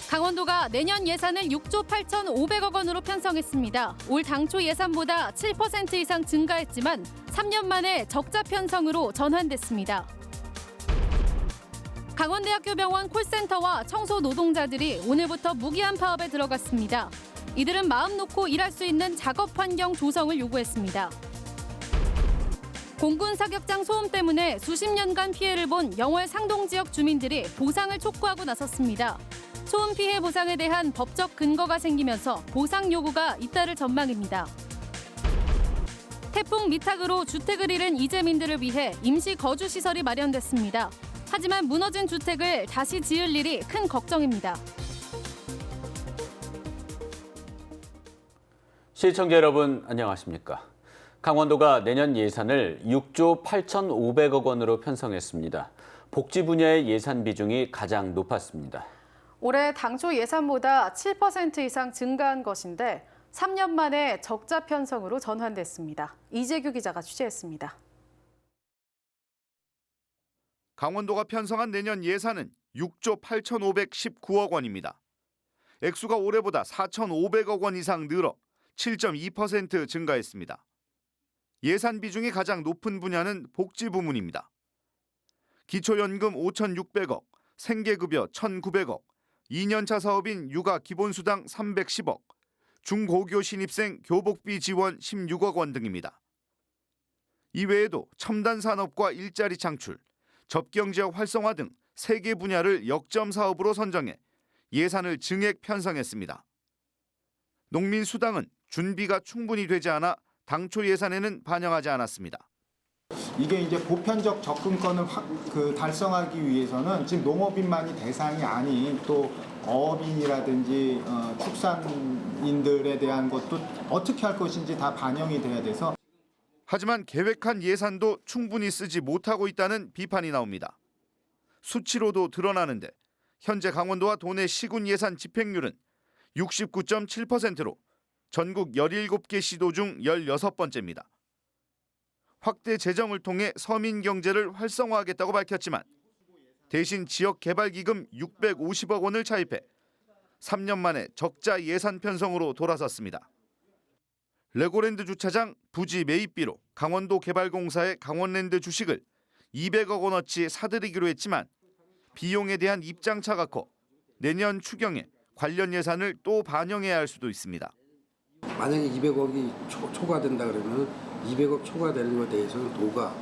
강원도가 내년 예산을 6조 8,500억 원으로 편성했습니다. 올 당초 예산보다 7% 이상 증가했지만 3년 만에 적자 편성으로 전환됐습니다. 강원대학교 병원 콜센터와 청소 노동자들이 오늘부터 무기한 파업에 들어갔습니다. 이들은 마음 놓고 일할 수 있는 작업 환경 조성을 요구했습니다. 공군 사격장 소음 때문에 수십 년간 피해를 본 영월 상동 지역 주민들이 보상을 촉구하고 나섰습니다. 소음 피해 보상에 대한 법적 근거가 생기면서 보상 요구가 잇따를 전망입니다. 태풍 미탁으로 주택을 잃은 이재민들을 위해 임시 거주 시설이 마련됐습니다. 하지만 무너진 주택을 다시 지을 일이 큰 걱정입니다. 시청자 여러분 안녕하십니까? 강원도가 내년 예산을 6조 8,500억 원으로 편성했습니다. 복지 분야의 예산 비중이 가장 높았습니다. 올해 당초 예산보다 7% 이상 증가한 것인데 3년 만에 적자 편성으로 전환됐습니다. 이재규 기자가 취재했습니다. 강원도가 편성한 내년 예산은 6조 8,519억 원입니다. 액수가 올해보다 4,500억 원 이상 늘어 7.2% 증가했습니다. 예산 비중이 가장 높은 분야는 복지 부문입니다. 기초연금 5,600억, 생계급여 1,900억, 2년차 사업인 육아 기본수당 310억, 중고교 신입생 교복비 지원 16억 원 등입니다. 이외에도 첨단 산업과 일자리 창출, 접경지역 활성화 등 3개 분야를 역점 사업으로 선정해 예산을 증액 편성했습니다. 농민수당은 준비가 충분히 되지 않아 당초 예산에는 반영하지 않았습니다. 이게 이제 보편적 접근권을 달성하기 위해서는 지금 농업인만이 대상이 아닌 또 어업인이라든지 축산인들에 대한 것도 어떻게 할 것인지 다 반영이 돼야 돼서. 하지만 계획한 예산도 충분히 쓰지 못하고 있다는 비판이 나옵니다. 수치로도 드러나는데 현재 강원도와 도내 시군 예산 집행률은 69.7%로 전국 17개 시도 중 16번째입니다. 확대 재정을 통해 서민 경제를 활성화하겠다고 밝혔지만 대신 지역개발기금 650억 원을 차입해 3년 만에 적자 예산 편성으로 돌아섰습니다. 레고랜드 주차장 부지 매입비로 강원도 개발공사의 강원랜드 주식을 200억 원어치 사들이기로 했지만 비용에 대한 입장차가 커 내년 추경에 관련 예산을 또 반영해야 할 수도 있습니다. 만약에 200억이 초과된다 그러면 200억 초과되는 것에 대해서는 도가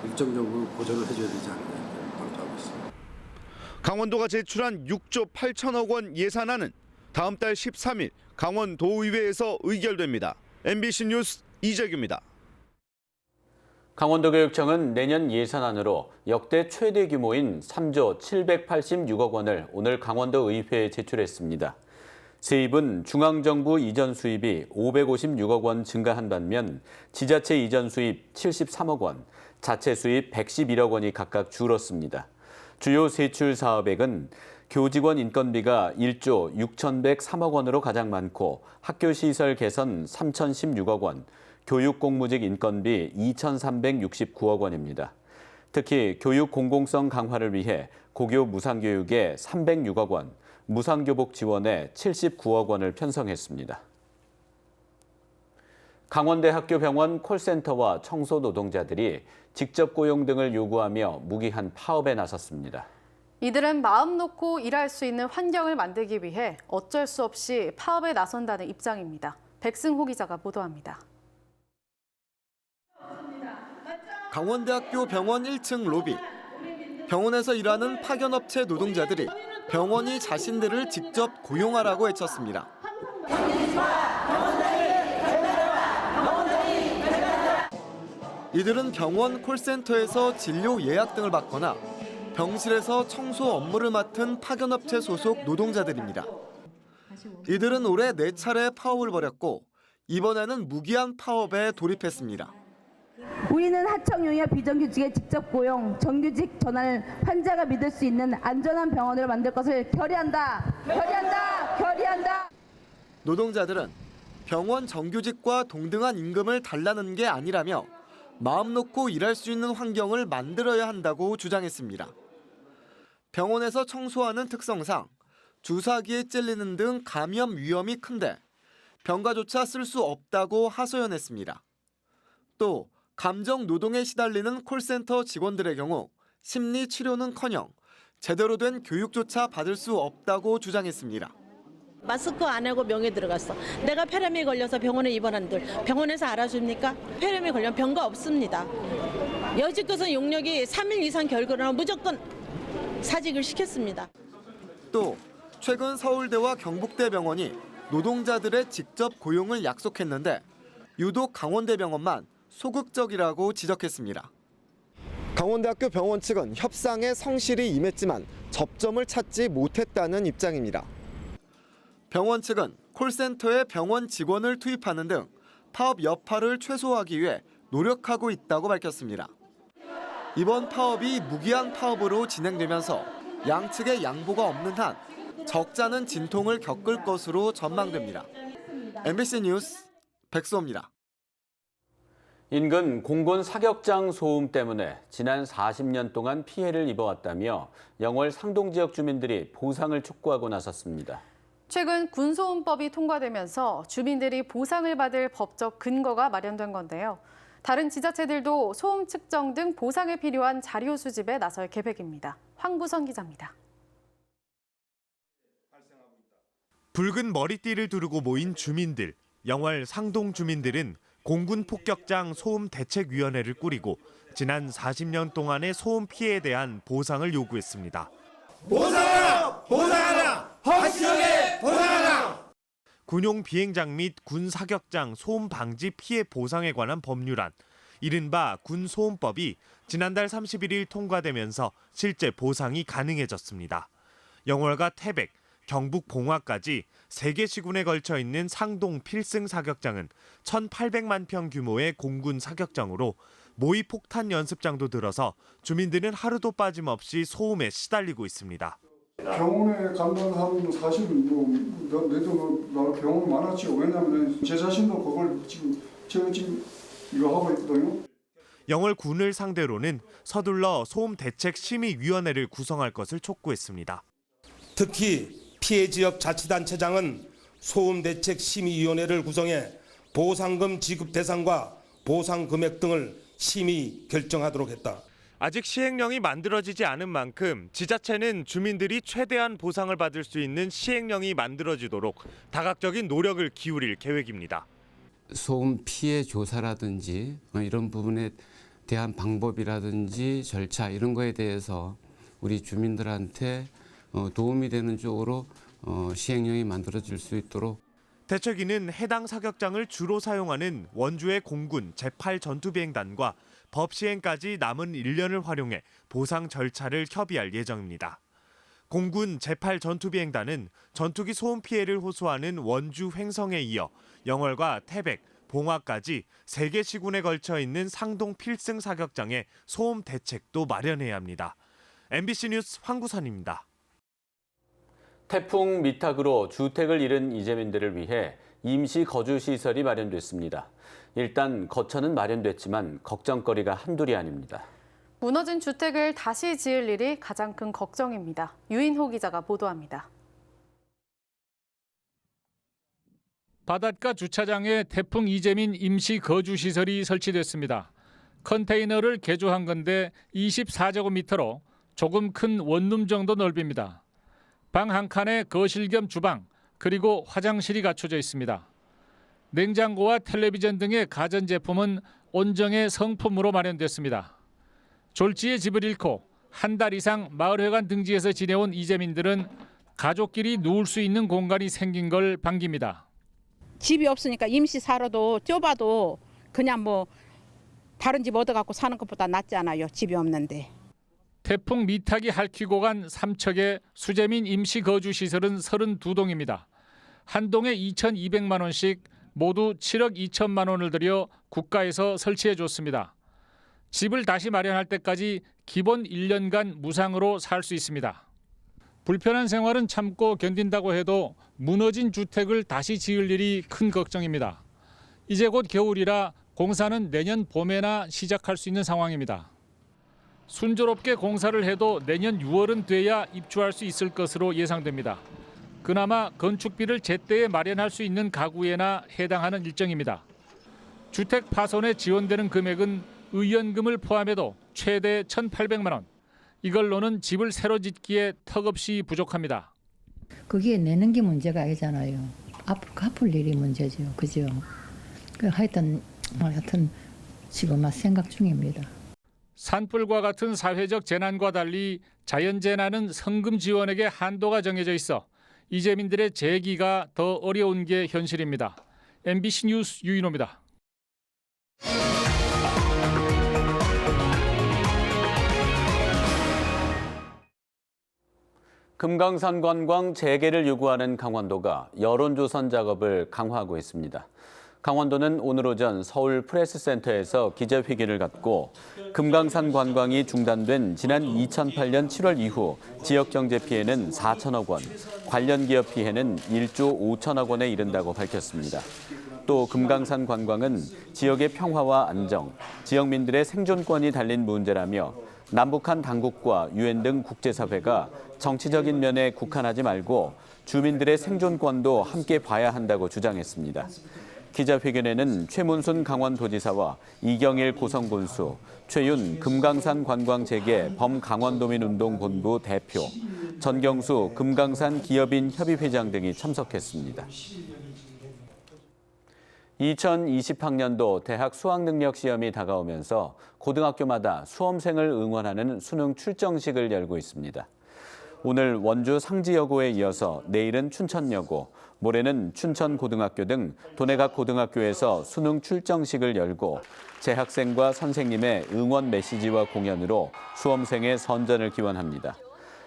일정적으로 보전을 해줘야 되지 않나 강조하고 있습니다. 강원도가 제출한 6조 8천억 원 예산안은 다음 달 13일 강원도의회에서 의결됩니다. MBC 뉴스 이재규입니다. 강원도교육청은 내년 예산안으로 역대 최대 규모인 3조 786억 원을 오늘 강원도의회에 제출했습니다. 세입은 중앙정부 이전 수입이 556억 원 증가한 반면 지자체 이전 수입 73억 원, 자체 수입 111억 원이 각각 줄었습니다. 주요 세출 사업액은 교직원 인건비가 1조 6,103억 원으로 가장 많고 학교시설 개선 3,016억 원, 교육공무직 인건비 2,369억 원입니다. 특히 교육 공공성 강화를 위해 고교 무상교육에 306억 원, 무상교복 지원에 79억 원을 편성했습니다. 강원대 학교병원 콜센터와 청소 노동자들이 직접 고용 등을 요구하며 무기한 파업에 나섰습니다. 이들은 마음 놓고 일할 수 있는 환경을 만들기 위해 어쩔 수 없이 파업에 나선다는 입장입니다. 백승호 기자가 보도합니다. 강원대학교 병원 1층 로비. 병원에서 일하는 파견업체 노동자들이 병원이 자신들을 직접 고용하라고 외쳤습니다. 이들은 병원 콜센터에서 진료 예약 등을 받거나 병실에서 청소 업무를 맡은 파견업체 소속 노동자들입니다. 이들은 올해 4차례 파업을 벌였고 이번에는 무기한 파업에 돌입했습니다. 우리는 하청용이와 비정규직의 직접 고용, 정규직 전환을 환자가 믿을 수 있는 안전한 병원을 만들 것을 결의한다. 결의한다. 결의한다. 노동자들은 병원 정규직과 동등한 임금을 달라는 게 아니라며 마음 놓고 일할 수 있는 환경을 만들어야 한다고 주장했습니다. 병원에서 청소하는 특성상 주사기에 찔리는 등 감염 위험이 큰데 병가조차 쓸 수 없다고 하소연했습니다. 또 감정 노동에 시달리는 콜센터 직원들의 경우 심리 치료는커녕 제대로 된 교육조차 받을 수 없다고 주장했습니다. 마스크 안 하고 병에 들어갔어. 내가 폐렴에 걸려서 병원에 입원한들 병원에서 알아줍니까? 폐렴에 걸리면 병가 없습니다. 여지껏은 용역이 3일 이상 결근을 하면 무조건 사직을 시켰습니다. 또 최근 서울대와 경북대병원이 노동자들의 직접 고용을 약속했는데 유독 강원대병원만 소극적이라고 지적했습니다. 강원대학교 병원 측은 협상에 성실히 임했지만 접점을 찾지 못했다는 입장입니다. 병원 측은 콜센터에 병원 직원을 투입하는 등 파업 여파를 최소화하기 위해 노력하고 있다고 밝혔습니다. 이번 파업이 무기한 파업으로 진행되면서 양측의 양보가 없는 한 적잖은 진통을 겪을 것으로 전망됩니다. MBC 뉴스 백수호입니다. 인근 공군 사격장 소음 때문에 지난 40년 동안 피해를 입어왔다며 영월 상동 지역 주민들이 보상을 촉구하고 나섰습니다. 최근 군소음법이 통과되면서 주민들이 보상을 받을 법적 근거가 마련된 건데요. 다른 지자체들도 소음 측정 등 보상에 필요한 자료 수집에 나설 계획입니다. 황구선 기자입니다. 붉은 머리띠를 두르고 모인 주민들, 영월 상동 주민들은 공군 폭격장 소음 대책위원회를 꾸리고 지난 40년 동안의 소음 피해에 대한 보상을 요구했습니다. 보상하라! 보상하라! 확실하게 보상하라! 군용 비행장 및 군 사격장 소음 방지 피해 보상에 관한 법률안, 이른바 군소음법이 지난달 31일 통과되면서 실제 보상이 가능해졌습니다. 영월과 태백, 경북 봉화까지 3개 시군에 걸쳐 있는 상동 필승 사격장은 1,800만 평 규모의 공군 사격장으로 모의 폭탄 연습장도 들어서 주민들은 하루도 빠짐없이 소음에 시달리고 있습니다. 병원에 간다는 사람은 사실 나도 병원 많았죠. 왜냐하면 제 자신도 그걸 제가 지금 이거 하고 있거든요. 영월 군을 상대로는 서둘러 소음 대책 심의위원회를 구성할 것을 촉구했습니다. 특히 피해 지역 자치단체장은 소음 대책 심의위원회를 구성해 보상금 지급 대상과 보상 금액 등을 심의 결정하도록 했다. 아직 시행령이 만들어지지 않은 만큼 지자체는 주민들이 최대한 보상을 받을 수 있는 시행령이 만들어지도록 다각적인 노력을 기울일 계획입니다. 소음 피해 조사라든지 이런 부분에 대한 방법이라든지 절차 이런 거에 대해서 우리 주민들한테 도움이 되는 쪽으로 시행령이 만들어질 수 있도록. 대책위는 해당 사격장을 주로 사용하는 원주의 공군 제8전투비행단과 법 시행까지 남은 1년을 활용해 보상 절차를 협의할 예정입니다. 공군 제8전투비행단은 전투기 소음 피해를 호소하는 원주 횡성에 이어 영월과 태백, 봉화까지 3개 시군에 걸쳐 있는 상동 필승 사격장의 소음 대책도 마련해야 합니다. MBC 뉴스 황구선입니다. 태풍 미탁으로 주택을 잃은 이재민들을 위해 임시 거주 시설이 마련됐습니다. 일단 거처는 마련됐지만 걱정거리가 한둘이 아닙니다. 무너진 주택을 다시 지을 일이 가장 큰 걱정입니다. 유인호 기자가 보도합니다. 바닷가 주차장에 태풍 이재민 임시 거주 시설이 설치됐습니다. 컨테이너를 개조한 건데 24제곱미터로 조금 큰 원룸 정도 넓입니다. 방 한 칸에 거실 겸 주방, 그리고 화장실이 갖춰져 있습니다. 냉장고와 텔레비전 등의 가전제품은 온정의 성품으로 마련됐습니다. 졸지에 집을 잃고 한 달 이상 마을회관 등지에서 지내온 이재민들은 가족끼리 누울 수 있는 공간이 생긴 걸 반깁니다. 집이 없으니까 임시 살아도 좁아도 그냥 다른 집 얻어갖고 사는 것보다 낫지 않아요. 집이 없는데. 태풍 미탁이 핥히고 간 삼척의 수재민 임시 거주 시설은 32동입니다. 한 동에 2,200만 원씩 모두 7억 2천만 원을 들여 국가에서 설치해 줬습니다. 집을 다시 마련할 때까지 기본 1년간 무상으로 살 수 있습니다. 불편한 생활은 참고 견딘다고 해도 무너진 주택을 다시 지을 일이 큰 걱정입니다. 이제 곧 겨울이라 공사는 내년 봄에나 시작할 수 있는 상황입니다. 순조롭게 공사를 해도 내년 6월은 돼야 입주할 수 있을 것으로 예상됩니다. 그나마 건축비를 제때에 마련할 수 있는 가구에나 해당하는 일정입니다. 주택 파손에 지원되는 금액은 의연금을 포함해도 최대 1,800만 원. 이걸로는 집을 새로 짓기에 턱없이 부족합니다. 거기에 내는 게 문제가 아니잖아요. 앞으로 갚을 일이 문제죠. 그죠? 하여튼 지금 생각 중입니다. 산불과 같은 사회적 재난과 달리 자연재난은 성금 지원액의 한도가 정해져 있어 이재민들의 재기가 더 어려운 게 현실입니다. MBC 뉴스 유인호입니다. 금강산 관광 재개를 요구하는 강원도가 여론조선 작업을 강화하고 있습니다. 강원도는 오늘 오전 서울 프레스센터에서 기자회견을 갖고 금강산 관광이 중단된 지난 2008년 7월 이후 지역경제 피해는 4천억 원, 관련 기업 피해는 1조 5천억 원에 이른다고 밝혔습니다. 또 금강산 관광은 지역의 평화와 안정, 지역민들의 생존권이 달린 문제라며 남북한 당국과 유엔 등 국제사회가 정치적인 면에 국한하지 말고 주민들의 생존권도 함께 봐야 한다고 주장했습니다. 기자회견에는 최문순 강원도지사와 이경일 고성군수, 최윤 금강산 관광재개 범강원도민운동본부 대표, 전경수 금강산 기업인 협의회장 등이 참석했습니다. 2020학년도 대학 수학능력시험이 다가오면서 고등학교마다 수험생을 응원하는 수능 출정식을 열고 있습니다. 오늘 원주 상지여고에 이어서 내일은 춘천여고, 모레는 춘천고등학교 등 도내 각 고등학교에서 수능 출정식을 열고 재학생과 선생님의 응원 메시지와 공연으로 수험생의 선전을 기원합니다.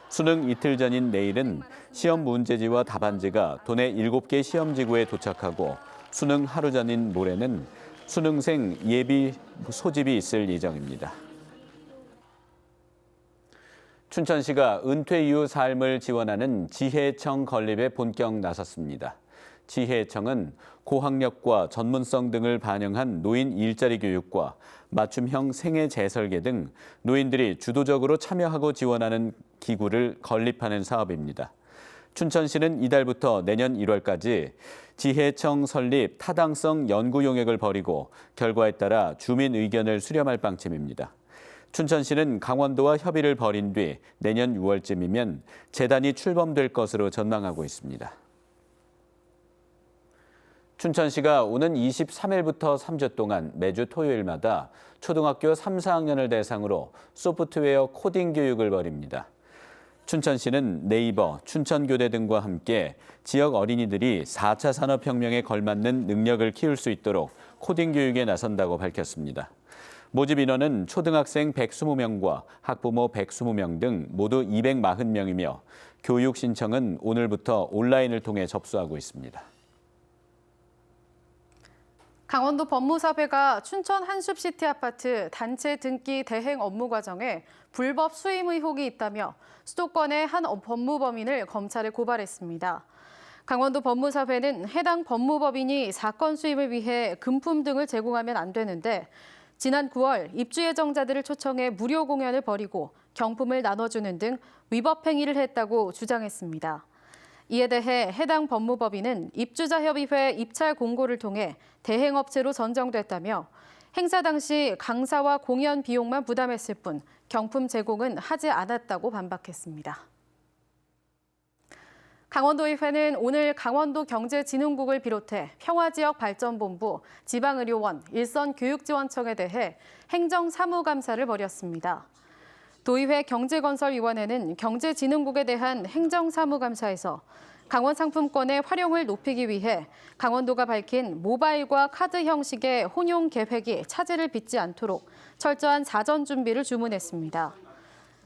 수능 이틀 전인 내일은 시험 문제지와 답안지가 도내 7개 시험지구에 도착하고 수능 하루 전인 모레는 수능생 예비 소집이 있을 예정입니다. 춘천시가 은퇴 이후 삶을 지원하는 지혜청 건립에 본격 나섰습니다. 지혜청은 고학력과 전문성 등을 반영한 노인 일자리 교육과 맞춤형 생애 재설계 등 노인들이 주도적으로 참여하고 지원하는 기구를 건립하는 사업입니다. 춘천시는 이달부터 내년 1월까지 지혜청 설립 타당성 연구 용역을 벌이고 결과에 따라 주민 의견을 수렴할 방침입니다. 춘천시는 강원도와 협의를 벌인 뒤 내년 6월쯤이면 재단이 출범될 것으로 전망하고 있습니다. 춘천시가 오는 23일부터 3주 동안 매주 토요일마다 초등학교 3, 4학년을 대상으로 소프트웨어 코딩 교육을 벌입니다. 춘천시는 네이버, 춘천교대 등과 함께 지역 어린이들이 4차 산업혁명에 걸맞는 능력을 키울 수 있도록 코딩 교육에 나선다고 밝혔습니다. 모집 인원은 초등학생 120명과 학부모 120명 등 모두 240명이며 교육 신청은 오늘부터 온라인을 통해 접수하고 있습니다. 강원도 법무사회가 춘천 한숲시티 아파트 단체 등기 대행 업무 과정에 불법 수임 의혹이 있다며 수도권의 한 법무법인을 검찰에 고발했습니다. 강원도 법무사회는 해당 법무법인이 사건 수임을 위해 금품 등을 제공하면 안 되는데 지난 9월 입주 예정자들을 초청해 무료 공연을 벌이고 경품을 나눠주는 등 위법 행위를 했다고 주장했습니다. 이에 대해 해당 법무법인은 입주자협의회 입찰 공고를 통해 대행업체로 선정됐다며 행사 당시 강사와 공연 비용만 부담했을 뿐 경품 제공은 하지 않았다고 반박했습니다. 강원도의회는 오늘 강원도경제진흥국을 비롯해 평화지역발전본부, 지방의료원, 일선교육지원청에 대해 행정사무감사를 벌였습니다. 도의회 경제건설위원회는 경제진흥국에 대한 행정사무감사에서 강원 상품권의 활용을 높이기 위해 강원도가 밝힌 모바일과 카드 형식의 혼용 계획이 차질을 빚지 않도록 철저한 사전 준비를 주문했습니다.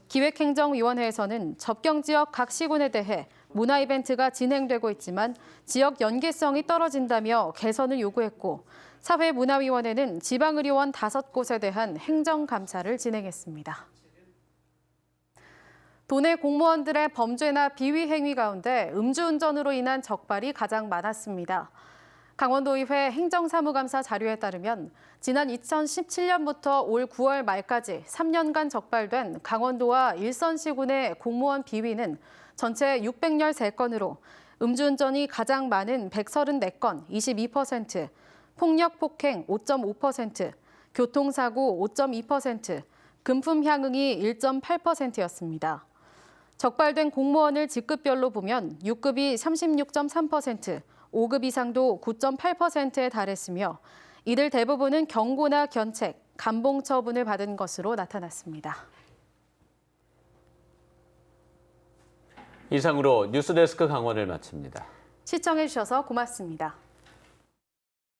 기획행정위원회에서는 접경지역 각 시군에 대해 문화 이벤트가 진행되고 있지만 지역 연계성이 떨어진다며 개선을 요구했고 사회문화위원회는 지방의료원 5곳에 대한 행정감사를 진행했습니다. 도내 공무원들의 범죄나 비위 행위 가운데 음주운전으로 인한 적발이 가장 많았습니다. 강원도의회 행정사무감사 자료에 따르면 지난 2017년부터 올 9월 말까지 3년간 적발된 강원도와 일선시군의 공무원 비위는 전체 613건으로 음주운전이 가장 많은 134건 22%, 폭력 폭행 5.5%, 교통사고 5.2%, 금품 향응이 1.8%였습니다. 적발된 공무원을 직급별로 보면 6급이 36.3%, 5급 이상도 9.8%에 달했으며 이들 대부분은 경고나 견책, 감봉 처분을 받은 것으로 나타났습니다. 이상으로 뉴스데스크 강원을 마칩니다. 시청해주셔서 고맙습니다.